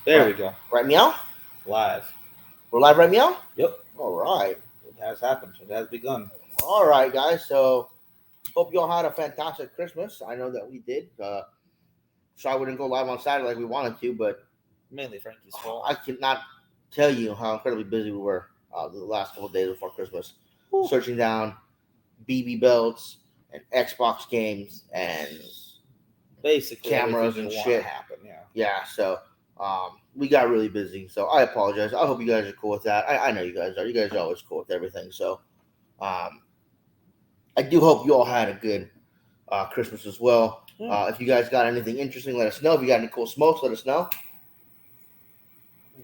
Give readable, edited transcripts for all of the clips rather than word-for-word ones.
There we go. Right, meow? Live. We're live, right, meow? Yep. All right. It has happened. It has begun. All right, guys. So, hope you all had a fantastic Christmas. I know that we did. Sorry we didn't go live on Saturday like we wanted to, but Mainly Frankie's fault. I cannot tell you how incredibly busy we were the last couple of days before Christmas. Ooh. Searching down BB belts and Xbox games and basically cameras and shit. Happen, yeah. So we got really busy. So I apologize. I hope you guys are cool with that. I know you guys are. You guys are always cool with everything. So I do hope you all had a good Christmas as well. Yeah. If you guys got anything interesting, let us know. If you got any cool smokes, let us know.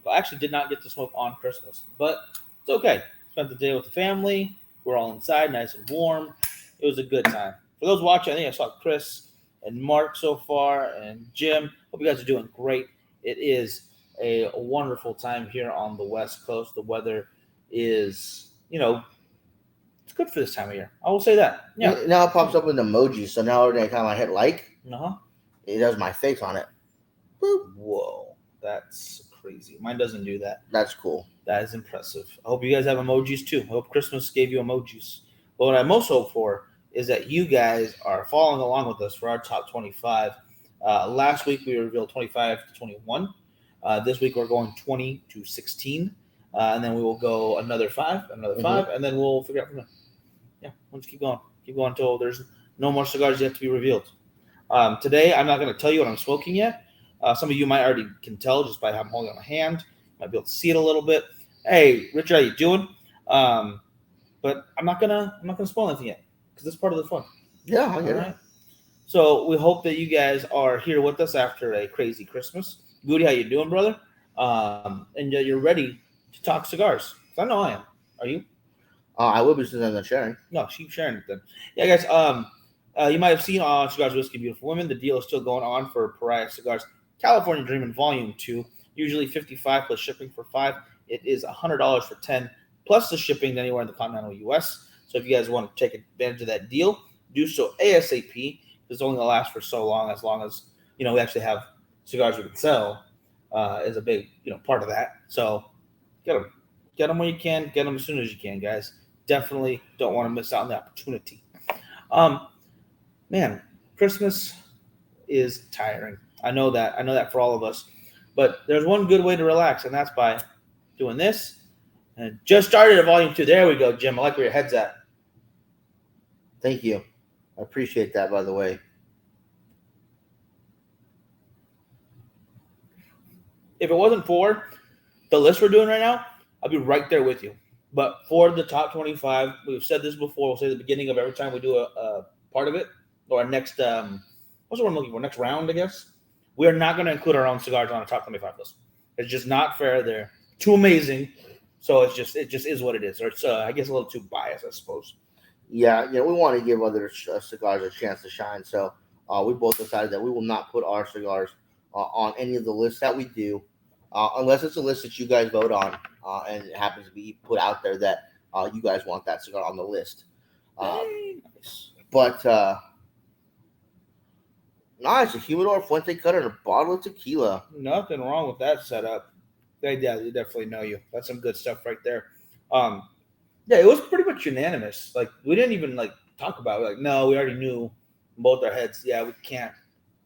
I actually did not get to smoke on Christmas, but it's okay. Spent the day with the family. We're all inside, nice and warm. It was a good time. For those watching, I think I saw Chris and Mark so far, and Jim. Hope you guys are doing great. It is a wonderful time here on the West Coast. The weather is, it's good for this time of year. I will say that. Yeah. Now it pops up with emojis, so now every time I hit like, Uh-huh. it does my face on it. Boop. Whoa, that's crazy. Mine doesn't do that. That's cool. That is impressive. I hope you guys have emojis too. I hope Christmas gave you emojis. But what I most hope for is that you guys are following along with us for our top 25. Last week we revealed 25 to 21. This week we're going 20 to 16. And then we will go another 5, and then we'll figure out from there. Yeah, we'll just keep going. Keep going until there's no more cigars yet to be revealed. Today I'm not going to tell you what I'm smoking yet. Some of you might already can tell just by how I'm holding it in my hand. Might be able to see it a little bit. Hey, Richard, how you doing? But I'm not gonna spoil anything yet because that's part of the fun. Yeah, I get it. So we hope that you guys are here with us after a crazy Christmas. Goody, how you doing, brother? And you're ready to talk cigars. I know I am. Are you? I will be since I'm not sharing. No, keep sharing it then. Yeah, guys. You might have seen on Cigars, Whiskey, Beautiful Women. The deal is still going on for Pariah Cigars, California Dreamin' Volume 2. Usually $55 plus shipping for 5. It is $100 for 10 plus the shipping anywhere in the continental U.S. So if you guys want to take advantage of that deal, do so ASAP. It's only going to last for so long as we actually have cigars we can sell is a big part of that. So get them when you can, get them as soon as you can, guys. Definitely don't want to miss out on the opportunity. Man, Christmas is tiring. I know that for all of us. But there's one good way to relax, and that's by doing this. And just started at Volume 2. There we go, Jim. I like where your head's at. Thank you. I appreciate that, by the way. If it wasn't for the list we're doing right now, I'd be right there with you. But for the top 25, we've said this before. We'll say at the beginning of every time we do a part of it, or our next, what's the word I'm looking for? Next round, I guess. We are not going to include our own cigars on a top 25 list. It's just not fair. They're too amazing. So it just is what it is. Or it's, I guess, a little too biased, I suppose. Yeah, we want to give other cigars a chance to shine. So we both decided that we will not put our cigars on any of the lists that we do, unless it's a list that you guys vote on and it happens to be put out there that you guys want that cigar on the list. But it's a humidor Fuente cutter and a bottle of tequila. Nothing wrong with that setup. They definitely know you. That's some good stuff right there. Yeah, it was pretty much unanimous. Like, we didn't even talk about it. Like, no, we already knew in both our heads. Yeah, we can't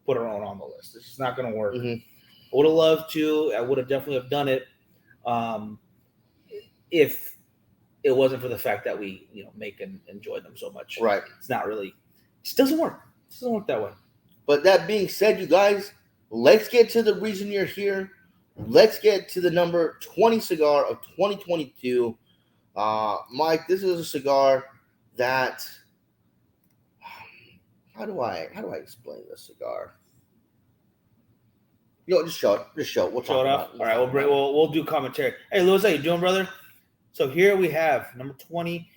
put our own on the list. It's just not going to work. Mm-hmm. I would have loved to. I would have definitely have done it if it wasn't for the fact that we make and enjoy them so much. Right. It's not really. It just doesn't work. It doesn't work that way. But that being said, you guys, let's get to the reason you're here. Let's get to the number 20 cigar of 2022. Mike, this is a cigar that how do I explain this cigar? Just show it. We'll show it off. All right, we'll do commentary. Hey, Louis, how you doing, brother? So here we have number 20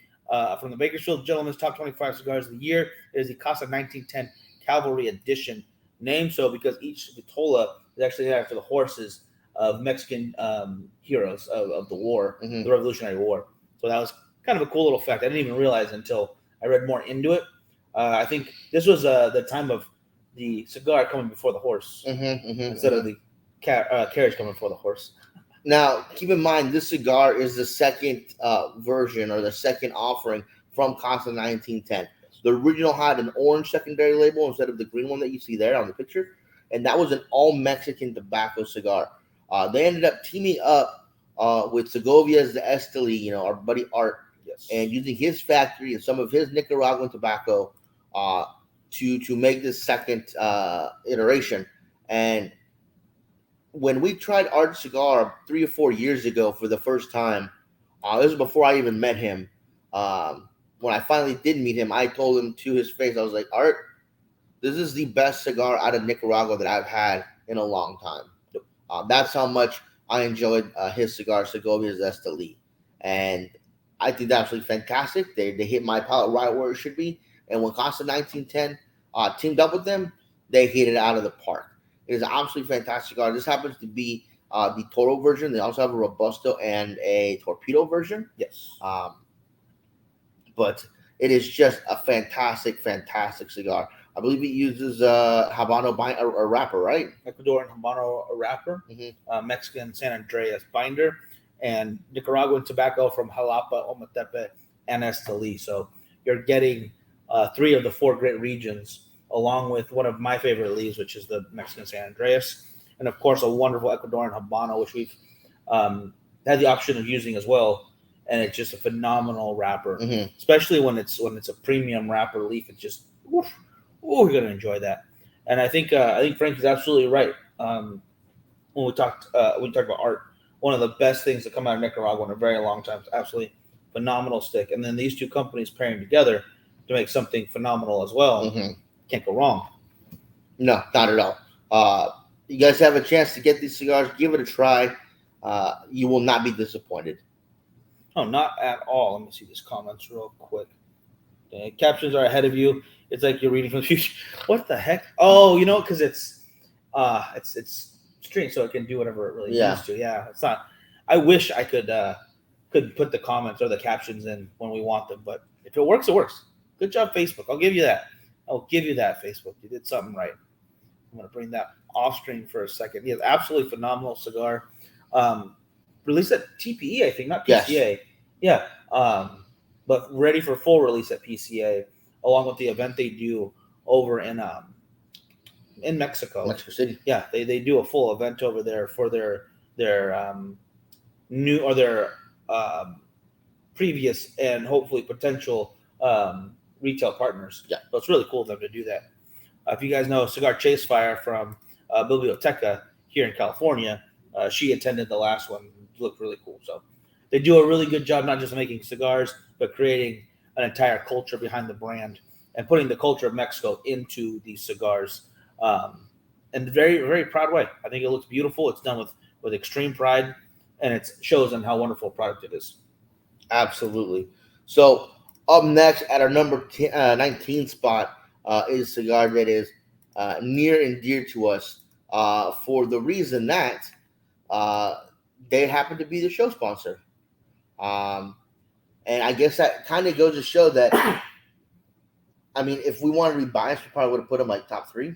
from the Bakersfield Gentleman's Top 25 Cigars of the Year. It is the Casa 1910 Cavalry Edition. Named so because each vitola is actually after the horses of Mexican heroes of the war, the Revolutionary War. So that was kind of a cool little fact. I didn't even realize until I read more into it. I think this was the time of the cigar coming before the horse instead of the carriage coming for the horse. Now, keep in mind, this cigar is the second version or the second offering from Casa 1910. The original had an orange secondary label instead of the green one that you see there on the picture, and that was an all-Mexican tobacco cigar. They ended up teaming up with Segovia's the Esteli, our buddy Art, Yes. and using his factory and some of his Nicaraguan tobacco to make this second iteration. And when we tried Art Cigar 3 or 4 years ago for the first time, this was before I even met him. When I finally did meet him, I told him to his face, I was like, Art, this is the best cigar out of Nicaragua that I've had in a long time. That's how much I enjoyed his cigar, Segovia's Esteli. And I think that's absolutely fantastic. They hit my palate right where it should be. And when Casa 1910 teamed up with them, they hit it out of the park. It is an absolutely fantastic cigar. This happens to be the Toro version. They also have a Robusto and a Torpedo version. Yes. But it is just a fantastic, fantastic cigar. I believe it uses Habano a wrapper, right? Ecuadorian Habano wrapper, Mexican San Andreas binder, and Nicaraguan tobacco from Jalapa, Ometepe, and Esteli. So you're getting 3 of the 4 great regions, along with one of my favorite leaves, which is the Mexican San Andreas, and of course a wonderful Ecuadorian Habano, which we've had the option of using as well. And it's just a phenomenal wrapper, especially when it's a premium wrapper leaf. It's just, you're gonna enjoy that. And I think Frank is absolutely right. When we talked about Art, one of the best things to come out of Nicaragua in a very long time. It's absolutely phenomenal stick. And then these two companies pairing together to make something phenomenal as well. Can't go wrong. No, not at all. You guys have a chance to get these cigars. Give it a try. You will not be disappointed. Oh, not at all. Let me see these comments real quick. Okay, captions are ahead of you. It's like you're reading from the future. What the heck? Oh, because it's string, so it can do whatever it really needs to. Yeah, it's not. I wish I could put the comments or the captions in when we want them, but if it works, it works. Good job, Facebook. I'll give you that. Facebook. You did something right. I'm gonna bring that off screen for a second. Yeah, absolutely phenomenal cigar. Released at TPE, I think, not PCA. Yes. Yeah. But ready for full release at PCA, along with the event they do over in Mexico. Mexico City. Yeah, they do a full event over there for their new or their previous and hopefully potential retail partners. Yeah. So it's really cool of them to do that. If you guys know Cigar Chase Fire from Biblioteca here in California, she attended the last one. It looked really cool. So they do a really good job, not just making cigars, but creating an entire culture behind the brand and putting the culture of Mexico into these cigars. In a very, very proud way. I think it looks beautiful. It's done with extreme pride, and it shows them how wonderful a product it is. Absolutely. So up next at our number 19 spot is a cigar that is near and dear to us for the reason that they happen to be the show sponsor. And I guess that kind of goes to show that, I mean, if we wanted to be biased, we probably would have put them like top 3.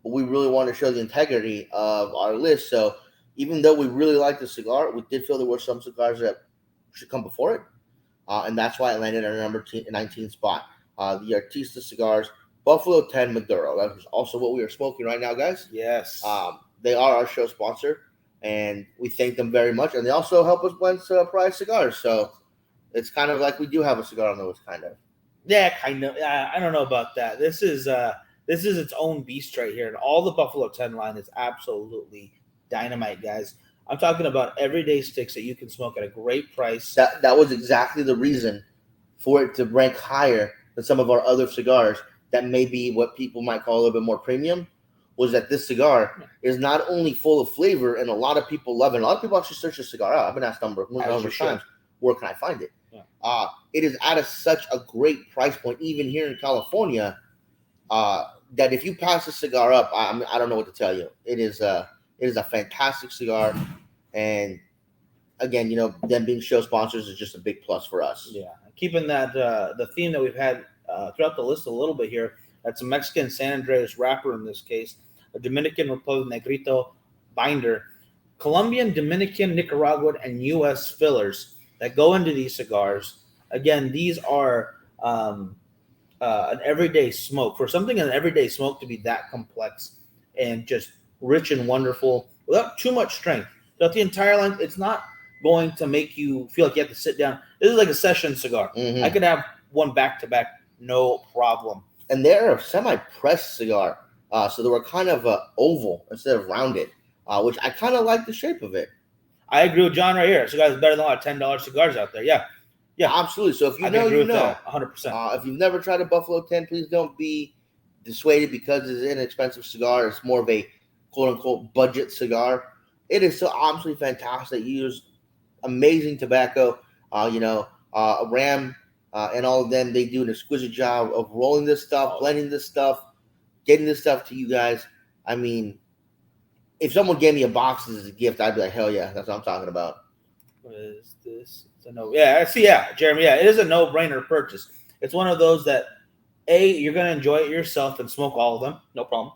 But we really want to show the integrity of our list. So even though we really like the cigar, we did feel there were some cigars that should come before it. And that's why it landed at our number 19 spot. The Artista Cigars, Buffalo 10 Maduro. That was also what we are smoking right now, guys. Yes. They are our show sponsor, and we thank them very much. And they also help us blend prize cigars. So it's kind of like we do have a cigar on the list, kind of. Yeah, kind of. I don't know about that. This is its own beast right here. And all the Buffalo 10 line is absolutely dynamite, guys. I'm talking about everyday sticks that you can smoke at a great price. That was exactly the reason for it to rank higher than some of our other cigars that may be what people might call a little bit more premium, was that this cigar is not only full of flavor, and a lot of people love it. A lot of people actually search this cigar out. I've been asked a number of times, where can I find it? Yeah. It is at such a great price point, even here in California, that if you pass the cigar up, I don't know what to tell you. It is a fantastic cigar, and again, them being show sponsors is just a big plus for us. Yeah, keeping that the theme that we've had throughout the list a little bit here. That's a Mexican San Andreas wrapper in this case, a Dominican Republic Negrito binder. Colombian, Dominican, Nicaraguan, and U.S. fillers that go into these cigars. Again, these are an everyday smoke. For something an everyday smoke to be that complex and just rich and wonderful without too much strength. Throughout the entire length, it's not going to make you feel like you have to sit down. This is like a session cigar. Mm-hmm. I could have one back to back, no problem. And they're a semi-pressed cigar, so they were kind of oval instead of rounded, which I kind of like the shape of it. I agree with John right here. Cigars is better than a lot of $10 cigars out there. Yeah, absolutely. So if you know, you know. 100%. If you've never tried a Buffalo 10, please don't be dissuaded because it's an inexpensive cigar. It's more of a quote-unquote budget cigar. It is so absolutely fantastic. You use amazing tobacco. Ram and all of them, they do an exquisite job of rolling this stuff, blending this stuff, getting this stuff to you guys. I mean, if someone gave me a box as a gift, I'd be like, hell yeah, that's what I'm talking about. What is this? It's a no. Yeah, I see. Yeah, Jeremy. Yeah, it is a no-brainer purchase. It's one of those that, A, you're going to enjoy it yourself and smoke all of them. No problem.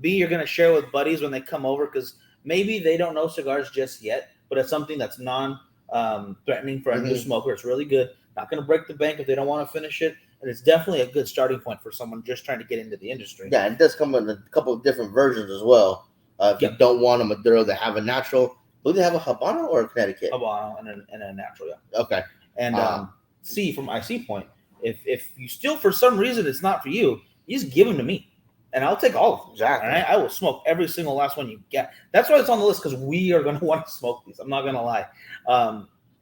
B, you're going to share with buddies when they come over because maybe they don't know cigars just yet, but it's something that's non-threatening for a new smoker. It's really good. Not going to break the bank if they don't want to finish it. And it's definitely a good starting point for someone just trying to get into the industry. Yeah, and it does come in a couple of different versions as well. If you don't want a Maduro, they have a natural. Do they have a Habano or a Connecticut? Habano and a natural, yeah. Okay. And C, from IC point, if you still, for some reason, it's not for you, you just give them to me. And I'll take all of them. Exactly. All right? I will smoke every single last one you get. That's why it's on the list, because we are going to want to smoke these. I'm not going to lie.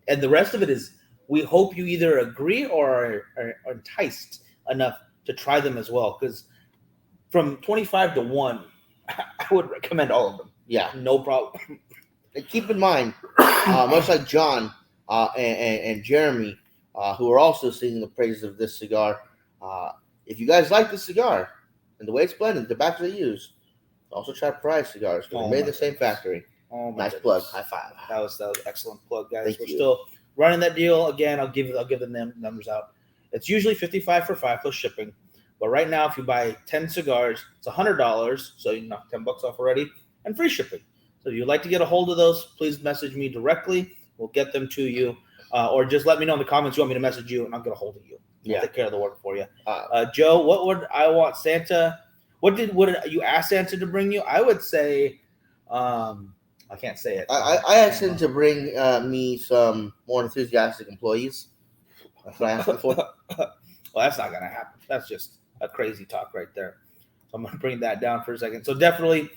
And the rest of it is, we hope you either agree or are enticed enough to try them as well. Because from 25 to 1, I would recommend all of them. Yeah. No problem. And keep in mind, much like John and Jeremy, who are also singing the praises of this cigar, if you guys like this cigar and the way it's blended, the tobacco they use, also try Pride Cigars. They're made in the same factory. Nice plug. High five. That was an excellent plug, guys. Thank We're you. Still running that deal again. I'll give the numbers out. It's usually $55 for 5 plus shipping, but right now if you buy 10 cigars, it's $100, so you knock $10 off already, and free shipping. So if you'd like to get a hold of those, please message me directly. We'll get them to you, or just let me know in the comments you want me to message you, and I'll get a hold of you. I'll take care of the work for you. Joe, what would I want Santa? What did you ask Santa to bring you? I would say, I can't say it. I asked him to bring me some more enthusiastic employees. That's what I asked him for. Well, that's not going to happen. That's just a crazy talk right there. So I'm going to bring that down for a second. So definitely,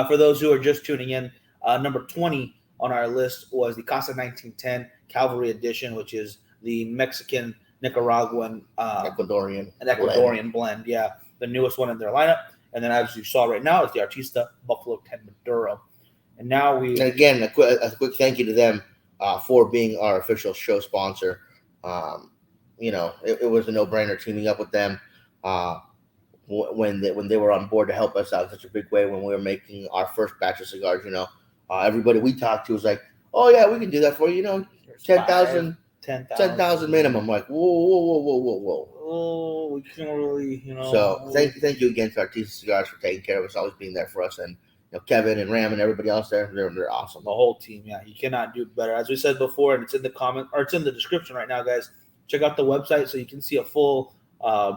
for those who are just tuning in, number 20 on our list was the Casa 1910 Cavalry Edition, which is the Mexican, Nicaraguan, Ecuadorian blend. Yeah, the newest one in their lineup. And then as you saw right now, is the Artista Buffalo 10 Maduro. And now and again, a quick thank you to them for being our official show sponsor. It was a no-brainer teaming up with them when they were on board to help us out in such a big way when we were making our first batch of cigars. Everybody we talked to was like, "Oh yeah, we can do that for you." 10,000 minimum. I'm like, whoa. Oh, we can't really, So thank you again to Artista Cigars for taking care of us, always being there for us, and Kevin and Ram and everybody else there, they're awesome. The whole team, yeah, you cannot do better. As we said before, and it's in the comment or it's in the description right now, guys. Check out the website so you can see a full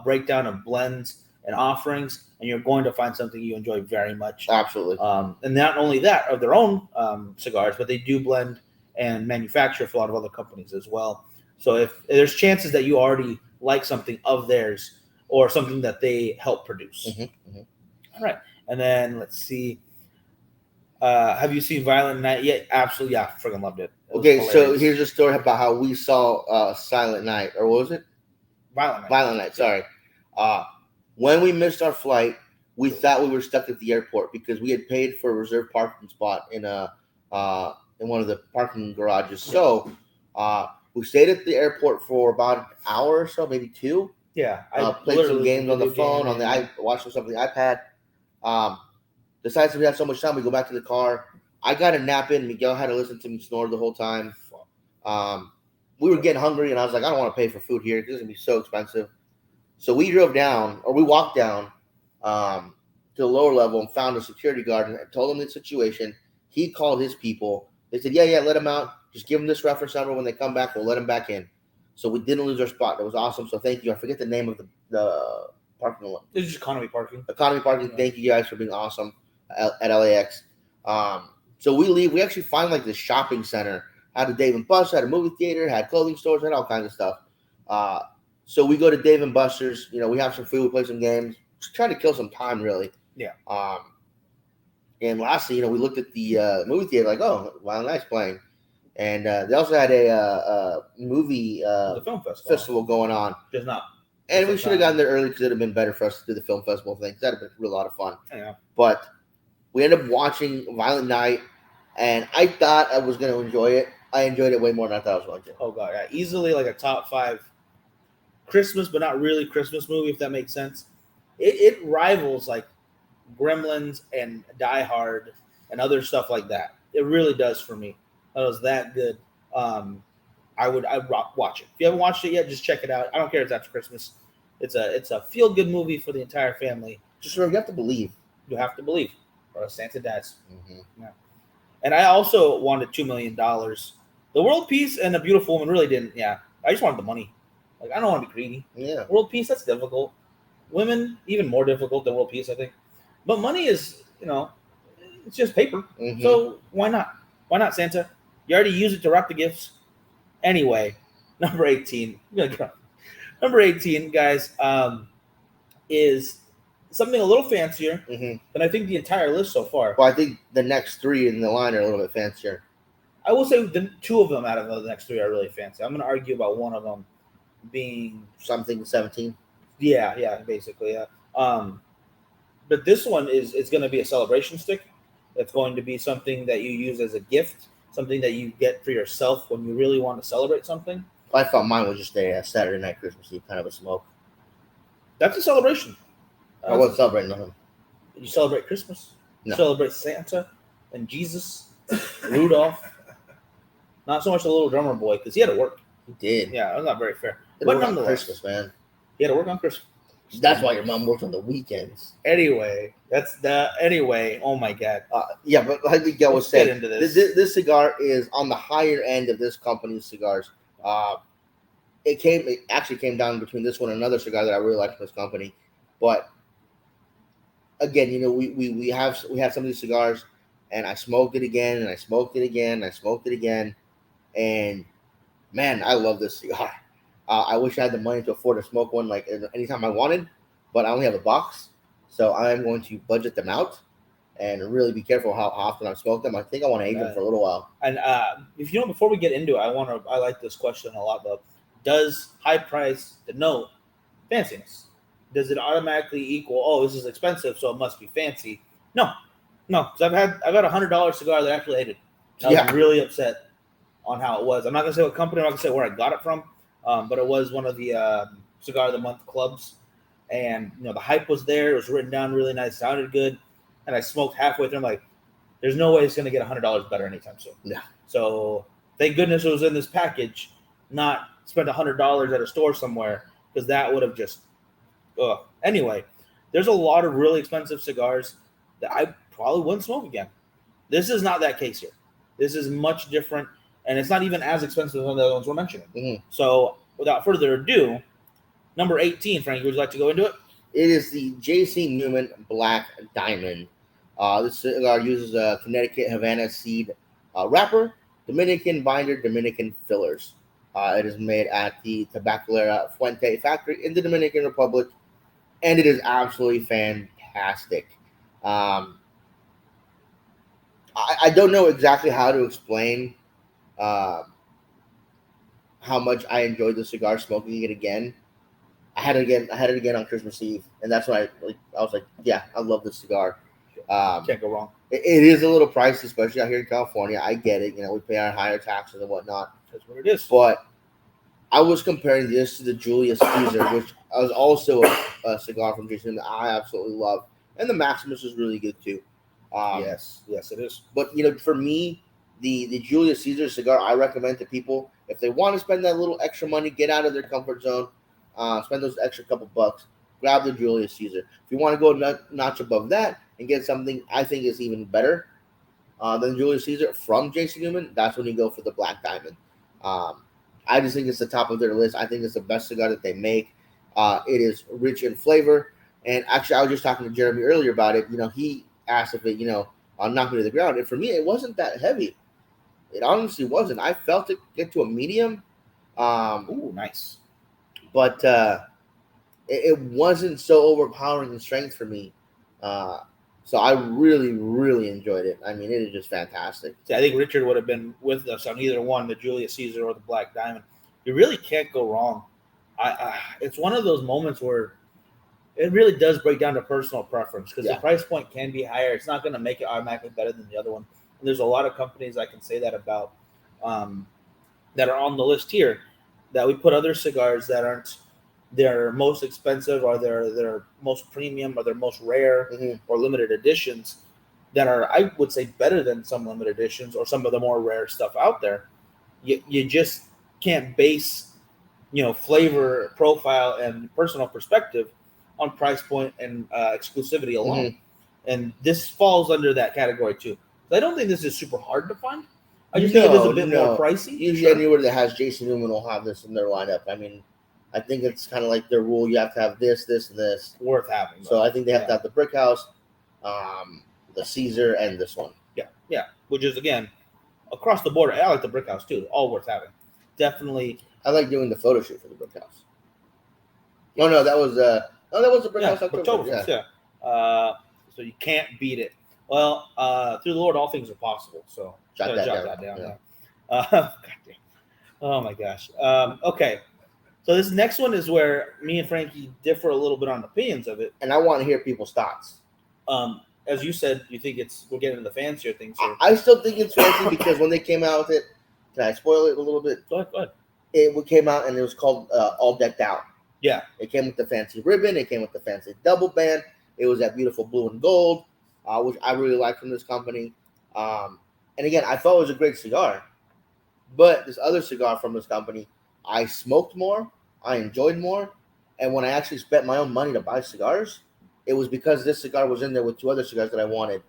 breakdown of blends and offerings, and you're going to find something you enjoy very much. Absolutely. And not only that, of their own cigars, but they do blend and manufacture for a lot of other companies as well. So if there's chances that you already like something of theirs or something that they help produce. All right. And then let's see. Have you seen Violent Night yet? Absolutely. Yeah. Freaking loved it. Okay. So here's a story about how we saw Silent Night, or what was it? Violent Night. Sorry. When we missed our flight, we thought we were stuck at the airport because we had paid for a reserved parking spot in one of the parking garages. So we stayed at the airport for about an hour or so, maybe 2. Yeah. I played some games on the phone, watched something on the iPad. Decided we had so much time, we go back to the car. I got a nap in. Miguel had to listen to me snore the whole time. We were getting hungry, and I was like, I don't want to pay for food here. This is going to be so expensive. So we walked down to the lower level and found a security guard and told him the situation. He called his people. They said, yeah, let them out. Just give them this reference number. When they come back, we'll let them back in. So we didn't lose our spot. That was awesome. So thank you. I forget the name of the parking lot. It's just economy parking. Economy parking. Thank you guys for being awesome at LAX. So we leave. We actually find like this shopping center. Had a Dave & Buster's, had a movie theater, had clothing stores, had all kinds of stuff. So we go to Dave & Buster's. We have some food. We play some games. Just trying to kill some time, really. Yeah. And lastly, we looked at the movie theater, like, oh, Wild Night's playing. And they also had a movie the film festival going on. Just not. And we should have gotten there early because it would have been better for us to do the film festival thing. That would have been a lot of fun. Yeah. But we ended up watching Violent Night, and I thought I was going to enjoy it. I enjoyed it way more than I thought I was going to. Oh, God. Yeah. Easily like a top 5 Christmas, but not really Christmas movie, if that makes sense. It rivals like Gremlins and Die Hard and other stuff like that. It really does for me. It was that good. I'd watch it. If you haven't watched it yet, just check it out. I don't care if it's after Christmas. It's a feel good movie for the entire family. Just remember, you have to believe. You have to believe, or else Santa dies. Mm-hmm. Yeah. And I also wanted $2 million. The world peace and a beautiful woman really didn't. Yeah, I just wanted the money. Like, I don't want to be greedy. Yeah. World peace, that's difficult. Women, even more difficult than world peace, I think. But money is, it's just paper. Mm-hmm. So why not? Why not, Santa? You already use it to wrap the gifts. Anyway, number 18. Number 18, guys, is something a little fancier than I think the entire list so far. Well, I think the next 3 in the line are a little bit fancier. I will say the 2 of them out of the next 3 are really fancy. I'm going to argue about one of them being something 17. Yeah, basically, yeah. But this one it's going to be a celebration stick. It's going to be something that you use as a gift, something that you get for yourself when you really want to celebrate something. I thought mine was just a Saturday night Christmas Eve kind of a smoke. That's a celebration. I wasn't celebrating nothing. Did you celebrate Christmas? No. You celebrate Santa and Jesus, Rudolph. Not so much the little drummer boy because he had to work. He did. Yeah, that's not very fair. But nonetheless, Christmas, man. He had to work on Christmas. That's why your mom works on the weekends. Anyway, oh my God. Yeah, but like Miguel was saying, into this cigar is on the higher end of this company's cigars. It actually came down between this one and another cigar that I really like from this company. But again, we have some of these cigars, and I smoked it again, and I smoked it again, and I smoked it again, and man, I love this cigar. I wish I had the money to afford to smoke one like anytime I wanted, but I only have a box, so I'm going to budget them out and really be careful how often I smoke them. I think I want to age them for a little while. And if before we get into it, I like this question a lot though. Does high price denote fanciness? Does it automatically equal, oh, this is expensive, so it must be fancy? No, because I've had a $100 cigar that I actually hated. I was really upset on how it was. I'm not gonna say what company. I'm not gonna say where I got it from. But it was one of the Cigar of the Month clubs. And, the hype was there. It was written down really nice. Sounded good. And I smoked halfway through. I'm like, there's no way it's going to get $100 better anytime soon. Yeah. So thank goodness it was in this package, not spend $100 at a store somewhere, because that would have just Anyway, there's a lot of really expensive cigars that I probably wouldn't smoke again. This is not that case here. This is much different. And it's not even as expensive as the other ones we're mentioning. Mm-hmm. So, without further ado, number 18, Frankie, would you like to go into it? It is the J.C. Newman Black Diamond. This cigar uses a Connecticut Havana seed wrapper, Dominican binder, Dominican fillers. It is made at the Tabacalera Fuente factory in the Dominican Republic, and it is absolutely fantastic. I don't know exactly how to explain how much I enjoyed the cigar smoking it again. I had it again on Christmas Eve, and that's when I was like, yeah, I love this cigar. Can't go wrong. It is a little pricey, especially out here in California. I get it. We pay our higher taxes and whatnot. That's what it is. But I was comparing this to the Julius Caesar, which was also a cigar from Jason that I absolutely love. And the Maximus is really good too. Yes, it is. But, for me, the Julius Caesar cigar, I recommend to people, if they want to spend that little extra money, get out of their comfort zone, spend those extra couple bucks, grab the Julius Caesar. If you want to go notch above that and get something I think is even better, than Julius Caesar from Jason Newman, that's when you go for the Black Diamond. I just think it's the top of their list. I think it's the best cigar that they make. It is rich in flavor. And actually, I was just talking to Jeremy earlier about it. He asked if it, knocked me to the ground. And for me, it wasn't that heavy. It honestly wasn't. I felt it get to a medium. Ooh, nice. But it wasn't so overpowering in strength for me. So I really, really enjoyed it. I mean, it is just fantastic. See, I think Richard would have been with us on either one, the Julius Caesar or the Black Diamond. You really can't go wrong. It's one of those moments where it really does break down to personal preference because the price point can be higher. It's not going to make it automatically better than the other one. And there's a lot of companies I can say that about that are on the list here that we put other cigars that aren't their most expensive or their most premium or their most rare or limited editions that are, I would say, better than some limited editions or some of the more rare stuff out there. You just can't base, flavor profile and personal perspective on price point and exclusivity alone. And this falls under that category too. I don't think this is super hard to find. I just think it is a bit more pricey. Usually anywhere that has Jason Newman will have this in their lineup. I mean, I think it's kind of like their rule. You have to have this, this, and this. Worth having. So I think they have to have the Brick House, the Caesar, and this one. Yeah. Which is, again, across the board. I like the Brick House, too. All worth having. Definitely. I like doing the photo shoot for the Brick House. Oh, no, that was the Brick House October. Yeah. So you can't beat it. Well, through the Lord, all things are possible. So jot that down. Yeah. Oh, my gosh. Okay. So this next one is where me and Frankie differ a little bit on opinions of it. And I want to hear people's thoughts. As you said, you think we're getting into the fancier things here. I still think it's fancy because when they came out with it, can I spoil it a little bit? Go ahead. It came out and it was called All Decked Out. Yeah. It came with the fancy ribbon. It came with the fancy double band. It was that beautiful blue and gold, which I really like from this company. And again, I thought it was a great cigar. But this other cigar from this company, I smoked more. I enjoyed more. And when I actually spent my own money to buy cigars, it was because this cigar was in there with two other cigars that I wanted.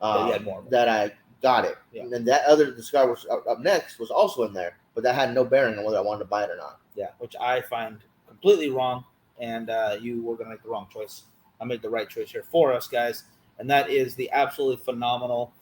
That I got it. Yeah. And then the cigar was up next was also in there, but that had no bearing on whether I wanted to buy it or not. Yeah, which I find completely wrong. And you were going to make the wrong choice. I made the right choice here for us, guys. And that is the absolutely phenomenal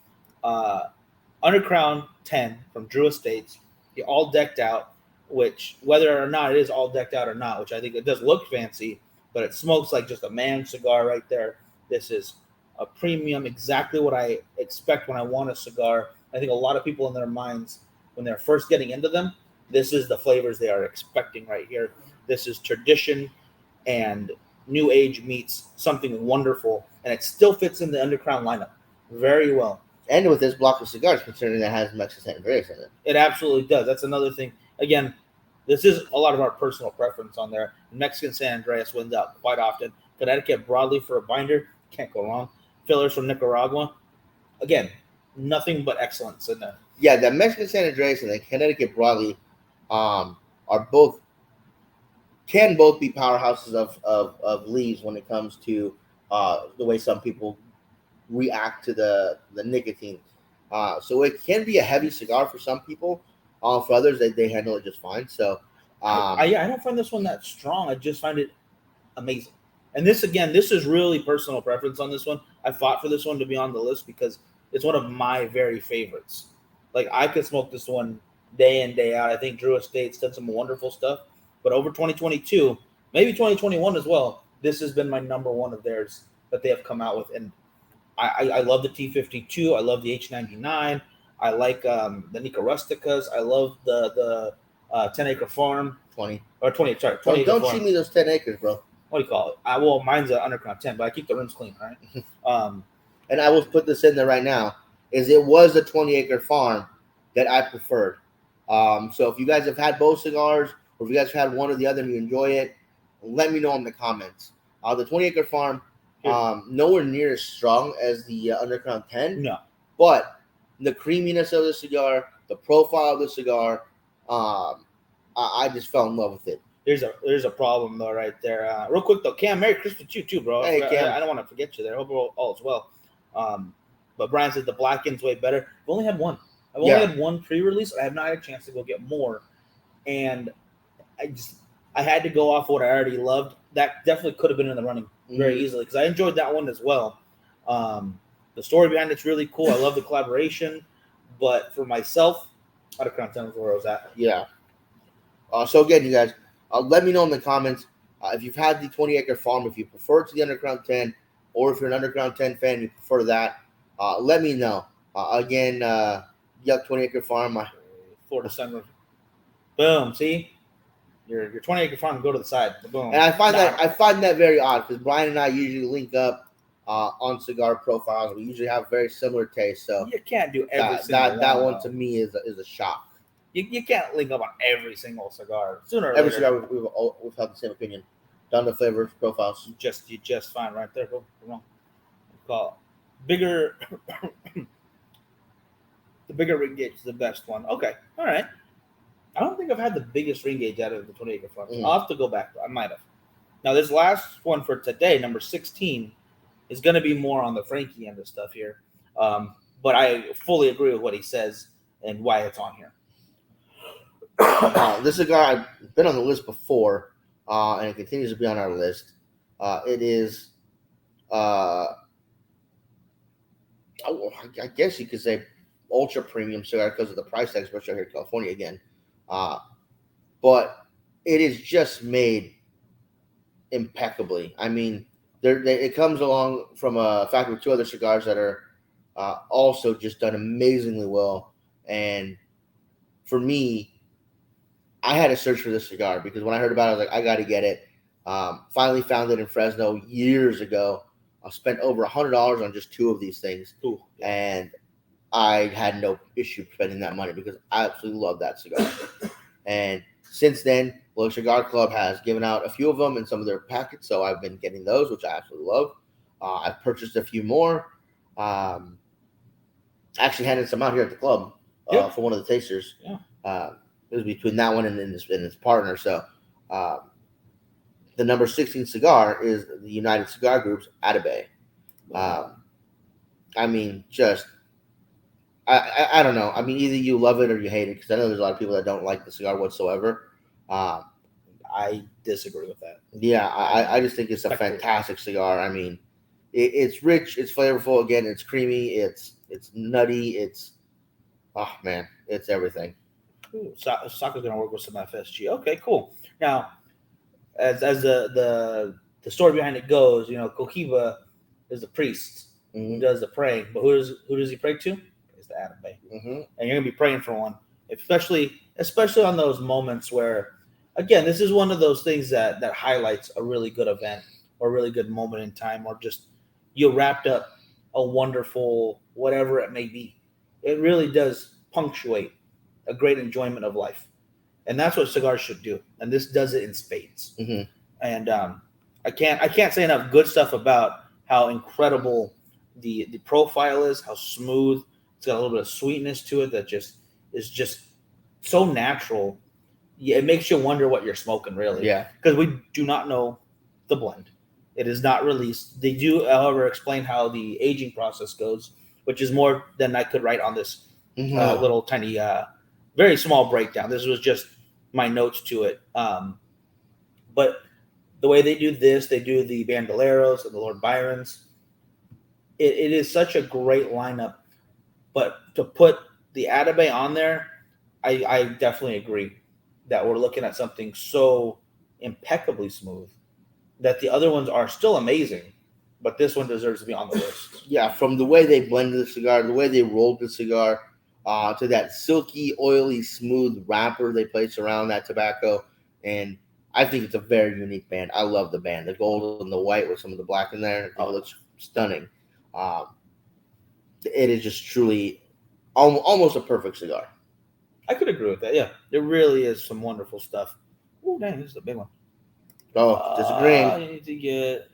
Undercrown 10 from Drew Estates. All decked out. Which, whether or not it is all decked out or not, which I think it does look fancy, but it smokes like just a man cigar right there. This is a premium, exactly what I expect when I want a cigar. I think a lot of people in their minds, when they're first getting into them, this is the flavors they are expecting right here. This is tradition and new age meets something wonderful, and it still fits in the Undercrown lineup very well. And with this block of cigars, considering that has Mexican San Andreas in it. It absolutely does. That's another thing. Again, this is a lot of our personal preference on there. Mexican San Andreas wins out quite often. Connecticut broadly for a binder, can't go wrong. Fillers from Nicaragua. Again, nothing but excellence in there. Yeah, the Mexican San Andreas and the Connecticut broadly can both be powerhouses of leaves when it comes to the way some people react to the nicotine. So it can be a heavy cigar for some people. For others, they handle it just fine. So, I don't find this one that strong. I just find it amazing. And this is really personal preference on this one. I fought for this one to be on the list because it's one of my very favorites. Like, I could smoke this one day in, day out. I think Drew Estates did some wonderful stuff. But over 2022, maybe 2021 as well, this has been my number one of theirs that they have come out with. And I love the T52. I love the H99. I like the Nica Rusticas. I love the 10 Acre Farm. 20. Or 20, sorry. 20 don't see me those 10 acres, bro. What do you call it? Well, mine's an Undercrown 10, but I keep the rims clean, right? And I will put this in there right now, is it was a 20 Acre Farm that I preferred. So if you guys have had both cigars, or if you guys have had one or the other and you enjoy it, let me know in the comments. The 20 Acre Farm, nowhere near as strong as the Undercrown 10. No. But the creaminess of the cigar, the profile of the cigar, I just fell in love with it. There's a problem though right there. Real quick though, Cam, Merry Christmas to you too, bro. Hey, Cam. I don't want to forget you there. Hope all is well. But Brian said the black end's way better. I've only had one. I've only had one pre-release. I have not had a chance to go get more, and I had to go off what I already loved. That definitely could have been in the running very easily because I enjoyed that one as well. The story behind it's really cool. I love the collaboration, but for myself, Undercrown 10 was where I was at. Yeah. So again, you guys, let me know in the comments if you've had the 20 Acre Farm, if you prefer it to the Undercrown 10, or if you're an Undercrown 10 fan, you prefer that. Let me know. Again, Yuck 20 Acre Farm, Florida Sunroof. Boom. See, your 20 Acre Farm go to the side. Boom. And I find that very odd because Brian and I usually link up on cigar profiles. We usually have very similar tastes. So you can't do every that one to me is a shock. You can't link up on every single cigar. Sooner or every later, cigar we've had the same opinion. Down to flavors, profiles. You just fine right there. Go wrong. Call bigger. The bigger ring gauge is the best one. Okay, all right. I don't think I've had the biggest ring gauge out of the 20 Acre Farm. I'll have to go back. I might have. Now this last one for today, number 16, is going to be more on the Frankie end of stuff here. But I fully agree with what he says and why it's on here. This cigar, I've been on the list before, and it continues to be on our list. It is, I guess you could say, ultra premium cigar because of the price tag, especially here in California again. But it is just made impeccably. I mean, it comes along from a factory with two other cigars that are also just done amazingly well. And for me, I had to search for this cigar because when I heard about it, I was like, I got to get it. Finally found it in Fresno years ago. I spent over $100 on just two of these things. Ooh. And I had no issue spending that money because I absolutely love that cigar. And since then, Little Cigar Club has given out a few of them in some of their packets, so I've been getting those, which I absolutely love. I've purchased a few more. Actually handed some out here at the club for one of the tasters. Yeah. It was between that one and his partner. So the number 16 cigar is the United Cigar Group's Atabey. I mean, just I don't know. I mean, either you love it or you hate it because I know there's a lot of people that don't like the cigar whatsoever. I disagree with that. Yeah, I just think it's a fantastic cigar. I mean, it's rich, it's flavorful. Again, it's creamy, it's nutty. It's it's everything. Ooh, Saka's gonna work with some FSG. Okay, cool. Now, as the story behind it goes, Kokiba is the priest who does the praying, but who does he pray to? It's the Atabey. And you're gonna be praying for one, especially on those moments where, again, this is one of those things that highlights a really good event or a really good moment in time, or just you wrapped up a wonderful whatever it may be. It really does punctuate a great enjoyment of life, and that's what cigars should do. And this does it in spades. And I can't say enough good stuff about how incredible the profile is, how smooth. It's got a little bit of sweetness to it that is just so natural. Yeah, it makes you wonder what you're smoking, really. Yeah, because we do not know the blend. It is not released. They do, however, explain how the aging process goes, which is more than I could write on this little tiny, very small breakdown. This was just my notes to it. But the way they do this, they do the Bandoleros and the Lord Byrons. It is such a great lineup. But to put the Atabey on there, I definitely agree that we're looking at something so impeccably smooth that the other ones are still amazing, but this one deserves to be on the list. Yeah, from the way they blended the cigar, the way they rolled the cigar, to that silky, oily, smooth wrapper they place around that tobacco. And I think it's a very unique band. I love the band. The gold and the white with some of the black in there. It looks stunning. It is just truly almost a perfect cigar. I could agree with that. Yeah, there really is some wonderful stuff. Oh, dang, this is a big one. Oh, disagreeing. You need to get.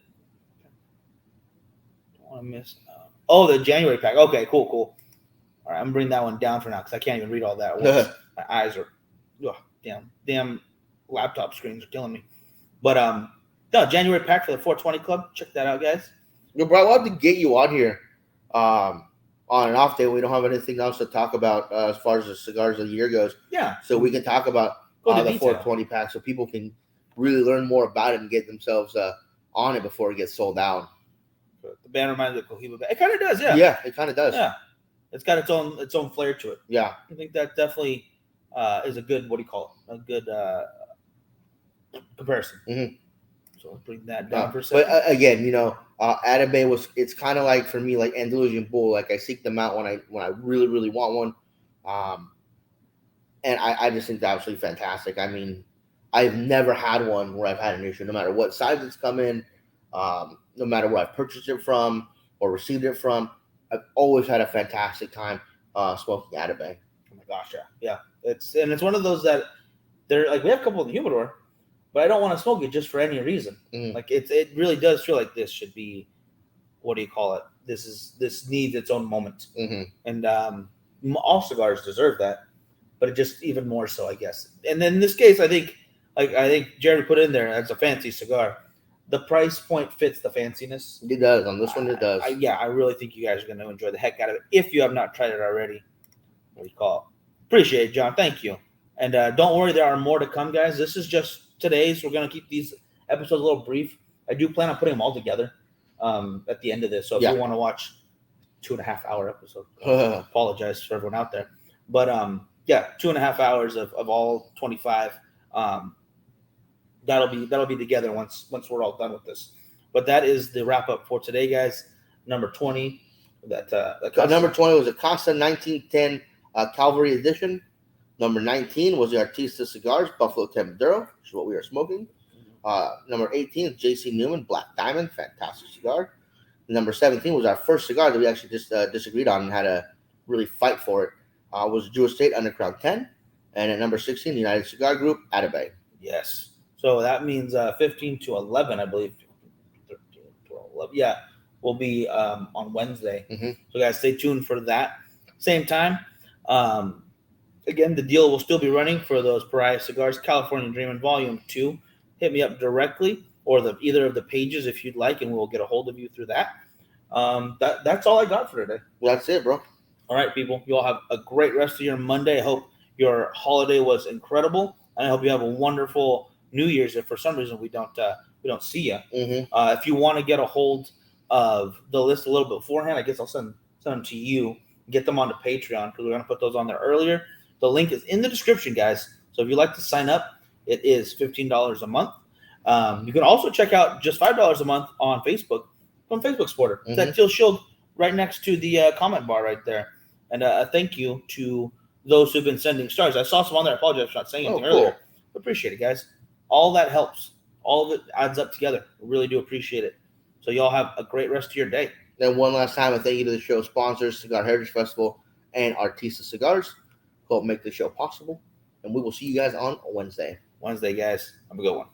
Don't want to miss. The January pack. Okay, cool. All right, I'm bringing that one down for now because I can't even read all that at once. My eyes are, damn laptop screens are killing me. But no, January pack for the 420 Club. Check that out, guys. No, bro, I love to get you on here. on an off day, we don't have anything else to talk about as far as the cigars of the year goes. Yeah. So we can talk about Go into the detail. 420 pack so people can really learn more about it and get themselves on it before it gets sold out. The band reminds me of Cohiba. It kind of does, yeah. Yeah, it kind of does. Yeah. It's got its own flair to it. Yeah. I think that definitely is a good, what do you call it? A good comparison. Mm-hmm. So I'll bring that down for a second. But again, Atabey it's kind of like for me like Andalusian Bull. Like I seek them out when I really really want one, and I just think they're absolutely fantastic. I mean, I've never had one where I've had an issue, no matter what size it's come in, no matter where I've purchased it from or received it from. I've always had a fantastic time smoking Atabey. Oh my gosh, yeah. It's one of those that they're like, we have a couple in the humidor, but I don't want to smoke it just for any reason. Mm. Like it really does feel like this should be, what do you call it? This needs its own moment, Mm-hmm. and all cigars deserve that, but it just even more so, I guess. And then in this case, I think Jerry put in there as a fancy cigar. The price point fits the fanciness. It does on this one. It does. I really think you guys are going to enjoy the heck out of it if you have not tried it already. What do you call it? Appreciate it, John. Thank you. And don't worry, there are more to come, guys. This is just today's. We're going to keep these episodes a little brief. I do plan on putting them all together at the end of this. So if you want to watch 2.5-hour episode, apologize for everyone out there. But 2.5 hours of all 25. That'll be together once we're all done with this. But that is the wrap up for today, guys. Number 20. Number 20 was a Casa 1910 Cavalry edition. Number 19 was the Artista Cigars Buffalo 10 Maduro, which is what we are smoking. Number 18 is JC Newman Black Diamond, fantastic cigar. Number 17 was our first cigar that we actually just disagreed on and had to really fight for it. Was Jewish State Undercrown 10. And at number 16, the United Cigar Group, Atabey. Yes. So that means 15 to 11, I believe. 13, 12, 11. Yeah, will be on Wednesday. Mm-hmm. So, guys, stay tuned for that. Same time. Again, the deal will still be running for those Pariah Cigars, California Dreamin' Volume 2. Hit me up directly or either of the pages if you'd like, and we'll get a hold of you through that. That's all I got for today. That's it, bro. All right, people. You all have a great rest of your Monday. I hope your holiday was incredible, and I hope you have a wonderful New Year's. If for some reason we don't see you, Mm-hmm. if you want to get a hold of the list a little bit beforehand, I guess I'll send them to you. Get them onto Patreon because we're going to put those on there earlier. The link is in the description, guys. So if you'd like to sign up, it is $15 a month. You can also check out just $5 a month on Facebook from Facebook Supporter. Mm-hmm. That teal shield right next to the comment bar right there. And thank you to those who've been sending stars. I saw some on there. I apologize for not saying anything earlier. Appreciate it, guys. All that helps. All of it adds up together. I really do appreciate it. So y'all have a great rest of your day. Then one last time, a thank you to the show sponsors, Cigar Heritage Festival and Artista Cigars, who help make the show possible. And we will see you guys on Wednesday. Wednesday, guys. Have a good one.